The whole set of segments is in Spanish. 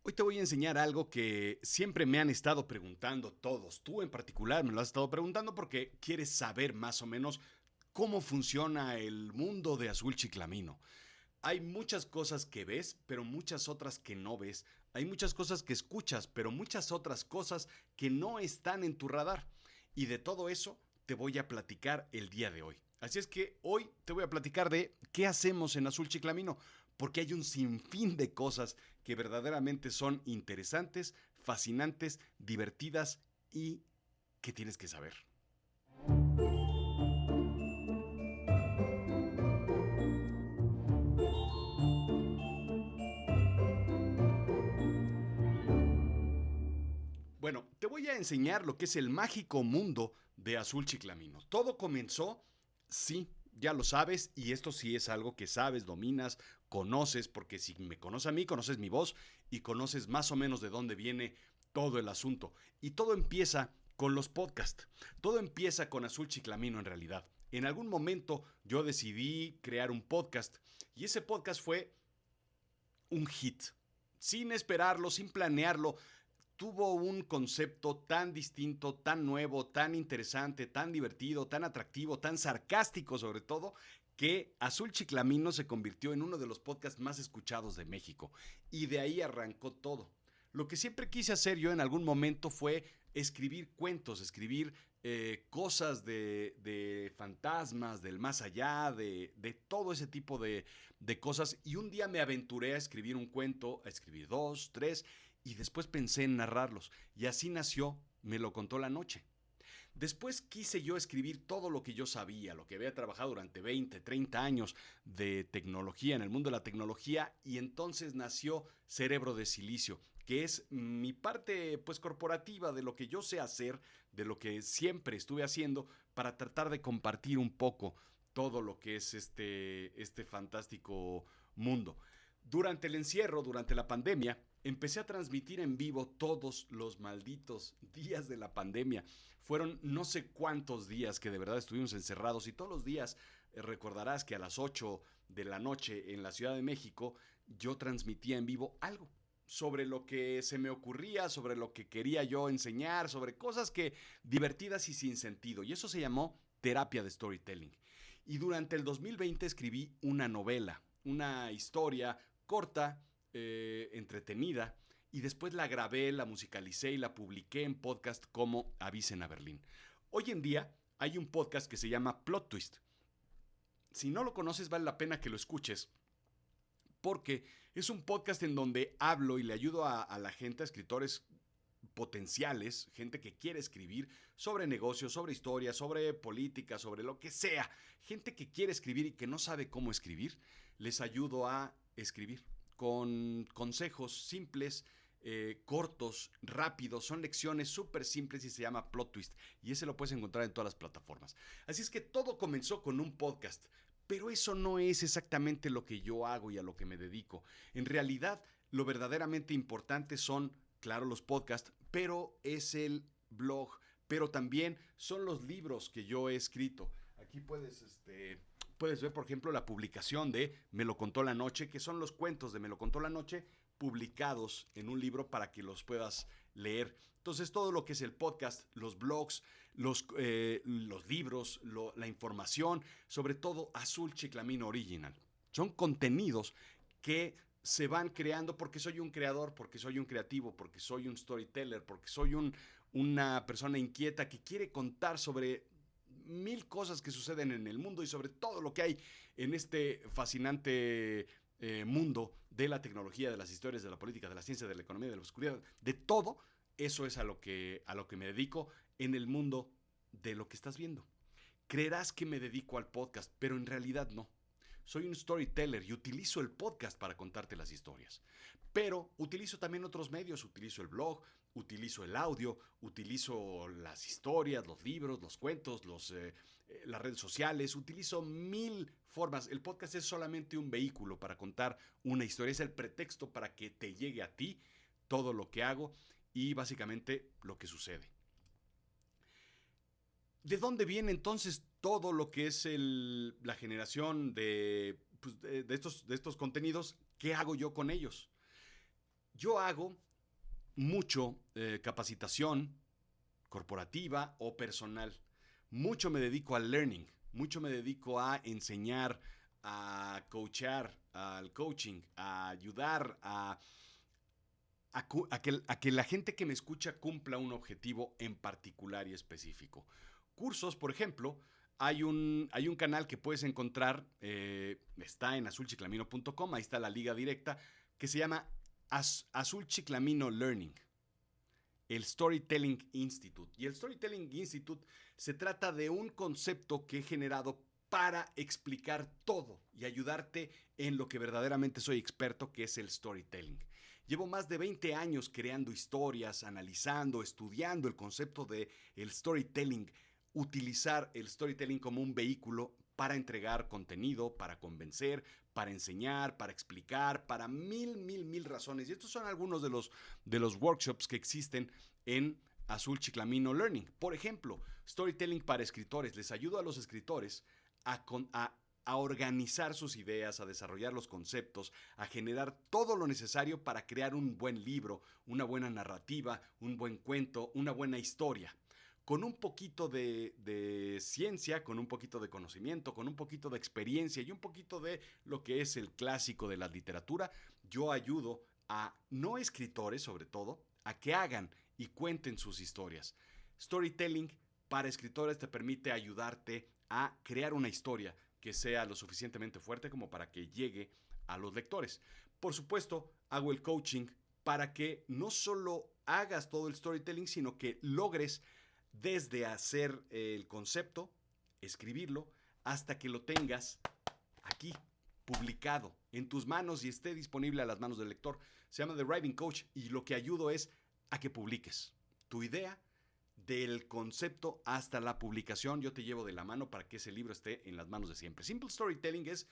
Hoy te voy a enseñar algo que siempre me han estado preguntando todos. Tú en particular me lo has estado preguntando porque quieres saber más o menos cómo funciona el mundo de Azul Chiclamino. Hay muchas cosas que ves, pero muchas otras que no ves. Hay muchas cosas que escuchas, pero muchas otras cosas que no están en tu radar. Y de todo eso te voy a platicar el día de hoy. Así es que hoy te voy a platicar de qué hacemos en Azul Chiclamino, porque hay un sinfín de cosas que verdaderamente son interesantes, fascinantes, divertidas y que tienes que saber. Bueno, te voy a enseñar lo que es el mágico mundo de Azul Chiclamino. Todo comenzó, sí, ya lo sabes, y esto sí es algo que sabes, dominas, conoces, porque si me conoces a mí, conoces mi voz y conoces más o menos de dónde viene todo el asunto. Y todo empieza con los podcasts. Todo empieza con Azul Chiclamino en realidad. En algún momento yo decidí crear un podcast y ese podcast fue un hit. Sin esperarlo, sin planearlo, tuvo un concepto tan distinto, tan nuevo, tan interesante, tan divertido, tan atractivo, tan sarcástico sobre todo, que Azul Chiclamino se convirtió en uno de los podcasts más escuchados de México. Y de ahí arrancó todo. Lo que siempre quise hacer yo en algún momento fue escribir cuentos, escribir cosas de fantasmas, del más allá, de todo ese tipo de cosas. Y un día me aventuré a escribir un cuento, a escribir dos, tres, y después pensé en narrarlos. Y así nació Me lo contó la noche. Después quise yo escribir todo lo que yo sabía, lo que había trabajado durante 20, 30 años de tecnología, en el mundo de la tecnología, y entonces nació Cerebro de Silicio, que es mi parte pues corporativa de lo que yo sé hacer, de lo que siempre estuve haciendo para tratar de compartir un poco todo lo que es este fantástico mundo. Durante el encierro, durante la pandemia, empecé a transmitir en vivo todos los malditos días de la pandemia. Fueron no sé cuántos días que de verdad estuvimos encerrados y todos los días recordarás que a las 8 de la noche en la Ciudad de México yo transmitía en vivo algo sobre lo que se me ocurría, sobre lo que quería yo enseñar, sobre cosas que divertidas y sin sentido. Y eso se llamó terapia de storytelling. Y durante el 2020 escribí una novela, una historia corta, entretenida, y después la grabé, la musicalicé y la publiqué en podcast como Avisen a Berlín. Hoy en día hay un podcast que se llama Plot Twist. Si no lo conoces, vale la pena que lo escuches, porque es un podcast en donde hablo y le ayudo a la gente, a escritores potenciales, gente que quiere escribir sobre negocios, sobre historia, sobre política, sobre lo que sea, gente que quiere escribir y que no sabe cómo escribir, les ayudo a escribir con consejos simples, cortos, rápidos, son lecciones súper simples y se llama Plot Twist y ese lo puedes encontrar en todas las plataformas. Así es que todo comenzó con un podcast, pero eso no es exactamente lo que yo hago y a lo que me dedico. En realidad, lo verdaderamente importante son, claro, los podcasts, pero es el blog, pero también son los libros que yo he escrito. Aquí puedes ver, por ejemplo, la publicación de Me lo contó la noche, que son los cuentos de Me lo contó la noche publicados en un libro para que los puedas leer. Entonces, todo lo que es el podcast, los blogs, los libros, la información, sobre todo Azul Chiclamino Original. Son contenidos que se van creando porque soy un creador, porque soy un creativo, porque soy un storyteller, porque soy una persona inquieta que quiere contar sobre mil cosas que suceden en el mundo y sobre todo lo que hay en este fascinante mundo de la tecnología, de las historias, de la política, de la ciencia, de la economía, de la oscuridad, de todo. Eso es a lo que me dedico en el mundo de lo que estás viendo. Creerás que me dedico al podcast, pero en realidad no. Soy un storyteller y utilizo el podcast para contarte las historias. Pero utilizo también otros medios, utilizo el blog, utilizo el audio, utilizo las historias, los libros, los cuentos, las redes sociales, utilizo mil formas. El podcast es solamente un vehículo para contar una historia, es el pretexto para que te llegue a ti todo lo que hago y básicamente lo que sucede. ¿De dónde viene entonces todo lo que es la generación pues, de estos contenidos? ¿Qué hago yo con ellos? Yo hago mucho capacitación corporativa o personal. Mucho me dedico al learning, mucho me dedico a enseñar, a coachar, al coaching, a ayudar a que la gente que me escucha cumpla un objetivo en particular y específico. Cursos, por ejemplo, hay un canal que puedes encontrar, está en azulchiclamino.com, ahí está la liga directa, que se llama Azul Chiclamino Learning, el Storytelling Institute. Y el Storytelling Institute se trata de un concepto que he generado para explicar todo y ayudarte en lo que verdaderamente soy experto, que es el storytelling. Llevo más de 20 años creando historias, analizando, estudiando el concepto de el storytelling, utilizar el storytelling como un vehículo para entregar contenido, para convencer, para enseñar, para explicar, para mil razones. Y estos son algunos de los workshops que existen en Azul Chiclamino Learning. Por ejemplo, storytelling para escritores. Les ayudo a los escritores a organizar sus ideas, a desarrollar los conceptos, a generar todo lo necesario para crear un buen libro, una buena narrativa, un buen cuento, una buena historia. Con un poquito de ciencia, con un poquito de conocimiento, con un poquito de experiencia y un poquito de lo que es el clásico de la literatura, yo ayudo a no escritores, sobre todo, a que hagan y cuenten sus historias. Storytelling para escritores te permite ayudarte a crear una historia que sea lo suficientemente fuerte como para que llegue a los lectores. Por supuesto, hago el coaching para que no solo hagas todo el storytelling, sino que logres desde hacer el concepto, escribirlo, hasta que lo tengas aquí, publicado, en tus manos y esté disponible a las manos del lector. Se llama The Writing Coach y lo que ayudo es a que publiques tu idea del concepto hasta la publicación. Yo te llevo de la mano para que ese libro esté en las manos de siempre. Simple Storytelling es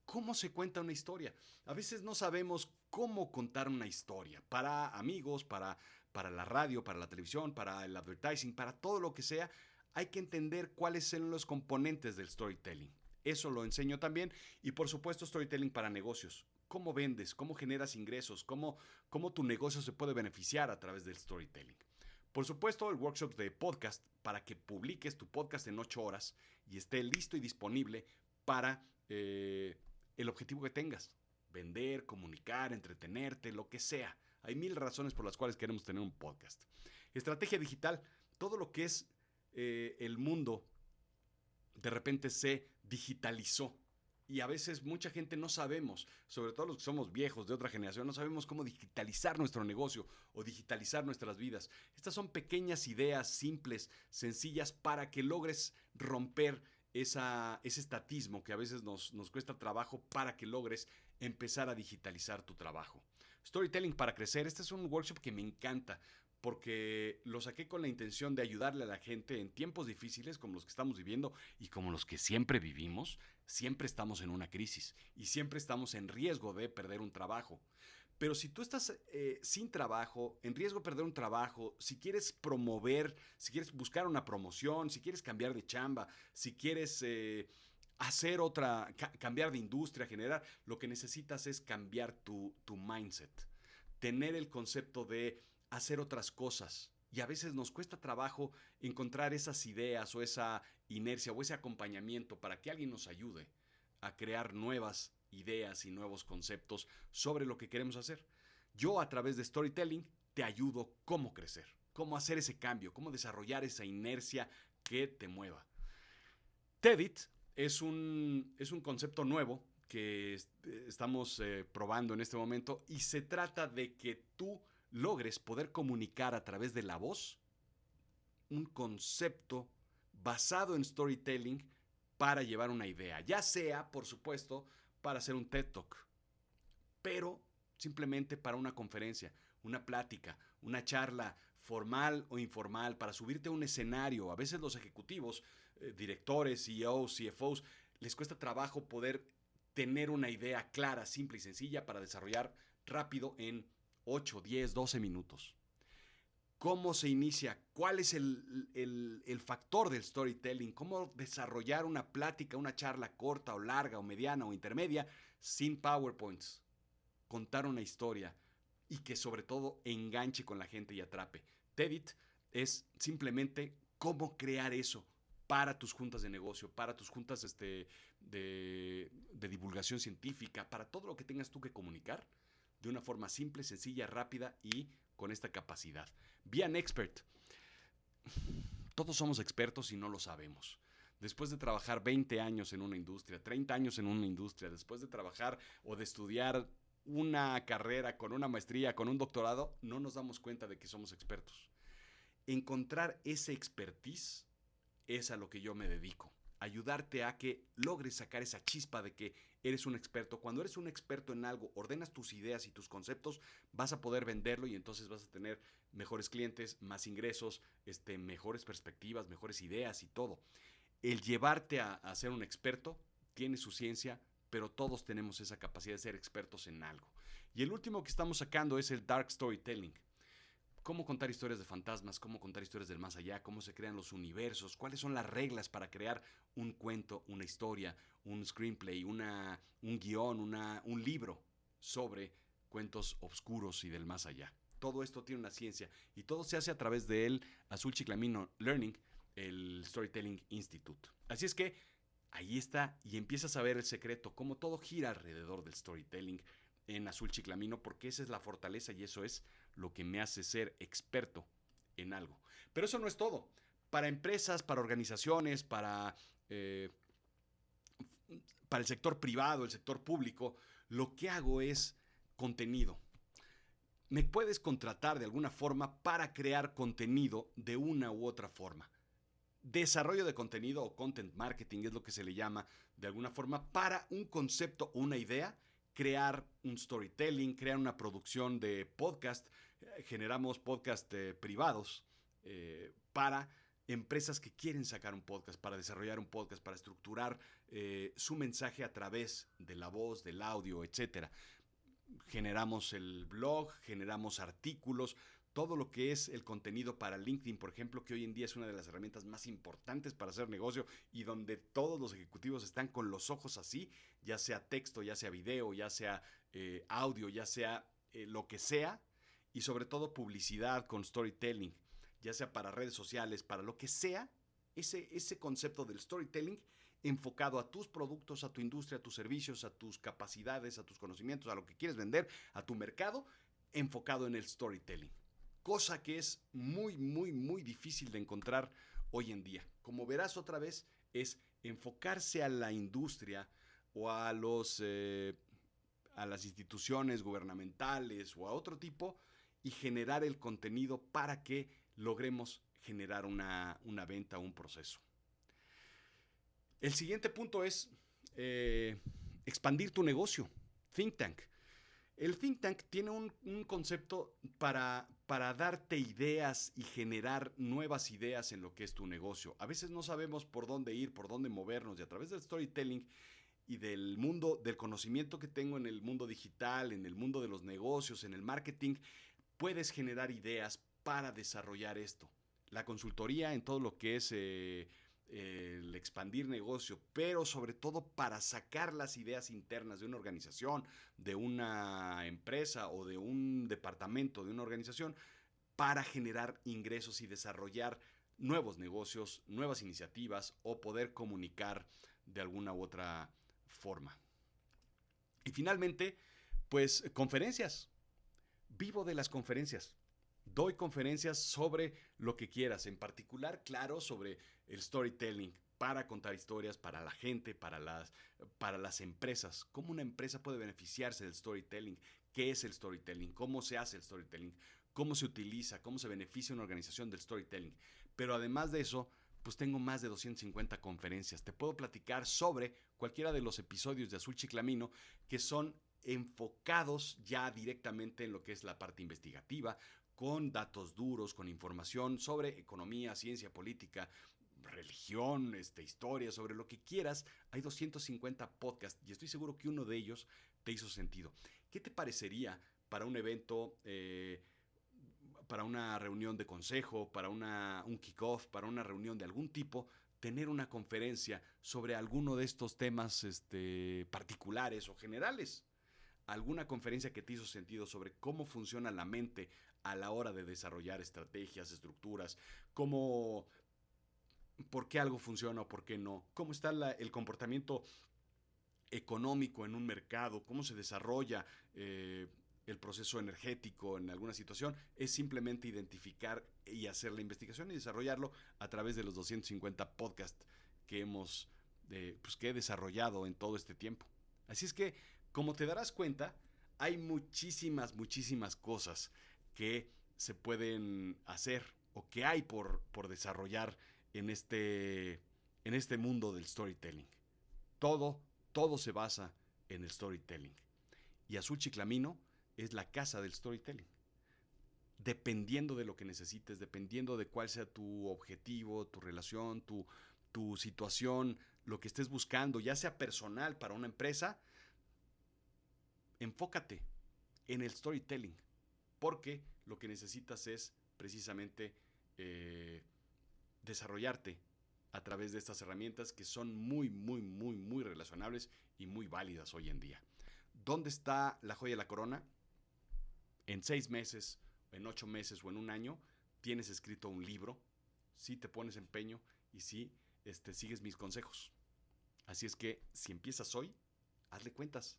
cómo se cuenta una historia. A veces no sabemos cómo contar una historia para amigos, para la radio, para la televisión, para el advertising, para todo lo que sea. Hay que entender cuáles son los componentes del storytelling. Eso lo enseño también. Y por supuesto, storytelling para negocios. ¿Cómo vendes? ¿Cómo generas ingresos? ¿Cómo tu negocio se puede beneficiar a través del storytelling? Por supuesto, el workshop de podcast para que publiques tu podcast en 8 horas y esté listo y disponible para el objetivo que tengas. Vender, comunicar, entretenerte, lo que sea. Hay 1000 razones por las cuales queremos tener un podcast. Estrategia digital. Todo lo que es el mundo de repente se digitalizó. Y a veces mucha gente no sabemos, sobre todo los que somos viejos de otra generación, no sabemos cómo digitalizar nuestro negocio o digitalizar nuestras vidas. Estas son pequeñas ideas simples, sencillas, para que logres romper ese estatismo que a veces nos cuesta trabajo para que logres empezar a digitalizar tu trabajo. Storytelling para crecer. Este es un workshop que me encanta porque lo saqué con la intención de ayudarle a la gente en tiempos difíciles como los que estamos viviendo y como los que siempre vivimos. Siempre estamos en una crisis y siempre estamos en riesgo de perder un trabajo. Pero si tú estás sin trabajo, en riesgo de perder un trabajo, si quieres promover, si quieres buscar una promoción, si quieres cambiar de chamba, si quieres hacer cambiar de industria, generar, lo que necesitas es cambiar tu mindset. Tener el concepto de hacer otras cosas. Y a veces nos cuesta trabajo encontrar esas ideas o esa inercia o ese acompañamiento para que alguien nos ayude a crear nuevas ideas y nuevos conceptos sobre lo que queremos hacer. Yo a través de storytelling te ayudo cómo crecer, cómo hacer ese cambio, cómo desarrollar esa inercia que te mueva. TEDit es un concepto nuevo que estamos probando en este momento y se trata de que tú logres poder comunicar a través de la voz un concepto basado en storytelling para llevar una idea, ya sea, por supuesto, para hacer un TED Talk, pero simplemente para una conferencia, una plática, una charla formal o informal, para subirte a un escenario. A veces los ejecutivos, directores, CEOs, CFOs, les cuesta trabajo poder tener una idea clara, simple y sencilla para desarrollar rápido en 8, 10, 12 minutos. ¿Cómo se inicia? ¿Cuál es el factor del storytelling? ¿Cómo desarrollar una plática, una charla corta o larga o mediana o intermedia sin PowerPoints? Contar una historia y que sobre todo enganche con la gente y atrape. TEDit es simplemente cómo crear eso para tus juntas de negocio, para tus juntas de divulgación científica, para todo lo que tengas tú que comunicar de una forma simple, sencilla, rápida y con esta capacidad. Be an expert. Todos somos expertos y no lo sabemos. Después de trabajar 20 años en una industria, 30 años en una industria, después de trabajar o de estudiar una carrera con una maestría, con un doctorado, no nos damos cuenta de que somos expertos. Encontrar ese expertise es a lo que yo me dedico. Ayudarte a que logres sacar esa chispa de que eres un experto. Cuando eres un experto en algo, ordenas tus ideas y tus conceptos, vas a poder venderlo y entonces vas a tener mejores clientes, más ingresos, mejores perspectivas, mejores ideas y todo. El llevarte a ser un experto tiene su ciencia, pero todos tenemos esa capacidad de ser expertos en algo. Y el último que estamos sacando es el Dark Storytelling. Cómo contar historias de fantasmas, cómo contar historias del más allá, cómo se crean los universos, cuáles son las reglas para crear un cuento, una historia, un screenplay, un guión, un libro sobre cuentos oscuros y del más allá. Todo esto tiene una ciencia y todo se hace a través del Azul Chiclamino Learning, el Storytelling Institute. Así es que ahí está y empiezas a ver el secreto, cómo todo gira alrededor del storytelling en Azul Chiclamino, porque esa es la fortaleza y eso es lo que me hace ser experto en algo. Pero eso no es todo. Para empresas, para organizaciones, para el sector privado, el sector público, lo que hago es contenido. Me puedes contratar de alguna forma para crear contenido de una u otra forma. Desarrollo de contenido o content marketing es lo que se le llama de alguna forma para un concepto o una idea, crear un storytelling, crear una producción de podcast. Generamos podcast privados para empresas que quieren sacar un podcast, para desarrollar un podcast, para estructurar su mensaje a través de la voz, del audio, etcétera. Generamos el blog, generamos artículos, todo lo que es el contenido para LinkedIn, por ejemplo, que hoy en día es una de las herramientas más importantes para hacer negocio y donde todos los ejecutivos están con los ojos así, ya sea texto, ya sea video, ya sea audio, ya sea lo que sea, y sobre todo publicidad con storytelling, ya sea para redes sociales, para lo que sea, ese concepto del storytelling enfocado a tus productos, a tu industria, a tus servicios, a tus capacidades, a tus conocimientos, a lo que quieres vender, a tu mercado, enfocado en el storytelling. Cosa que es muy, muy, muy difícil de encontrar hoy en día. Como verás otra vez, es enfocarse a la industria o a las instituciones gubernamentales o a otro tipo y generar el contenido para que logremos generar una venta o un proceso. El siguiente punto es expandir tu negocio. Think Tank. El think tank tiene un concepto para darte ideas y generar nuevas ideas en lo que es tu negocio. A veces no sabemos por dónde ir, por dónde movernos y a través del storytelling y del mundo, del conocimiento que tengo en el mundo digital, en el mundo de los negocios, en el marketing, puedes generar ideas para desarrollar esto. La consultoría en todo lo que es el expandir negocio, pero sobre todo para sacar las ideas internas de una organización, de una empresa o de un departamento de una organización para generar ingresos y desarrollar nuevos negocios, nuevas iniciativas o poder comunicar de alguna u otra forma. Y finalmente, pues conferencias. Vivo de las conferencias. Doy conferencias sobre lo que quieras, en particular, claro, sobre el storytelling, para contar historias para la gente, para las empresas. ¿Cómo una empresa puede beneficiarse del storytelling? ¿Qué es el storytelling? ¿Cómo se hace el storytelling? ¿Cómo se utiliza? ¿Cómo se beneficia una organización del storytelling? Pero además de eso, pues tengo más de 250 conferencias. Te puedo platicar sobre cualquiera de los episodios de Azul Chiclamino que son enfocados ya directamente en lo que es la parte investigativa, con datos duros, con información sobre economía, ciencia, política, religión, historia, sobre lo que quieras. Hay 250 podcasts y estoy seguro que uno de ellos te hizo sentido. ¿Qué te parecería para un evento, para una reunión de consejo, para un kickoff, para una reunión de algún tipo, tener una conferencia sobre alguno de estos temas particulares o generales? alguna conferencia que te hizo sentido sobre cómo funciona la mente a la hora de desarrollar estrategias, estructuras, cómo, por qué algo funciona o por qué no, cómo está el comportamiento económico en un mercado, cómo se desarrolla el proceso energético en alguna situación, es simplemente identificar y hacer la investigación y desarrollarlo a través de los 250 podcasts que pues, que he desarrollado en todo este tiempo. Así es que, como te darás cuenta, hay muchísimas cosas que se pueden hacer o que hay por desarrollar en en este mundo del storytelling. Todo, todo se basa en el storytelling. Y Azul Chiclamino es la casa del storytelling. Dependiendo de lo que necesites, dependiendo de cuál sea tu objetivo, tu relación, tu situación, lo que estés buscando, ya sea personal para una empresa, enfócate en el storytelling, porque lo que necesitas es precisamente desarrollarte a través de estas herramientas que son muy relacionables y muy válidas hoy en día. ¿Dónde está la joya de la corona? En 6 meses, en 8 meses o en un año, tienes escrito un libro, si te pones empeño y si sigues mis consejos. Así es que si empiezas hoy, hazle cuentas.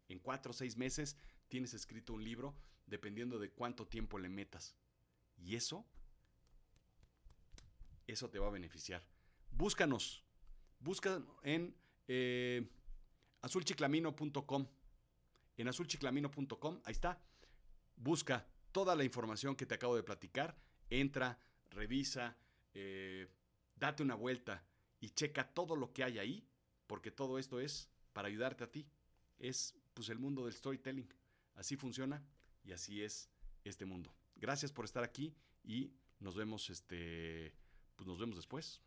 En 4 o 6 meses tienes escrito un libro dependiendo de cuánto tiempo le metas. Y eso te va a beneficiar. Búscanos. Busca en azulchiclamino.com. En azulchiclamino.com, ahí está. Busca toda la información que te acabo de platicar. Entra, revisa, date una vuelta y checa todo lo que hay ahí, porque todo esto es para ayudarte a ti. Es pues el mundo del storytelling. Así funciona y así es este mundo. Gracias por estar aquí y nos vemos pues nos vemos después.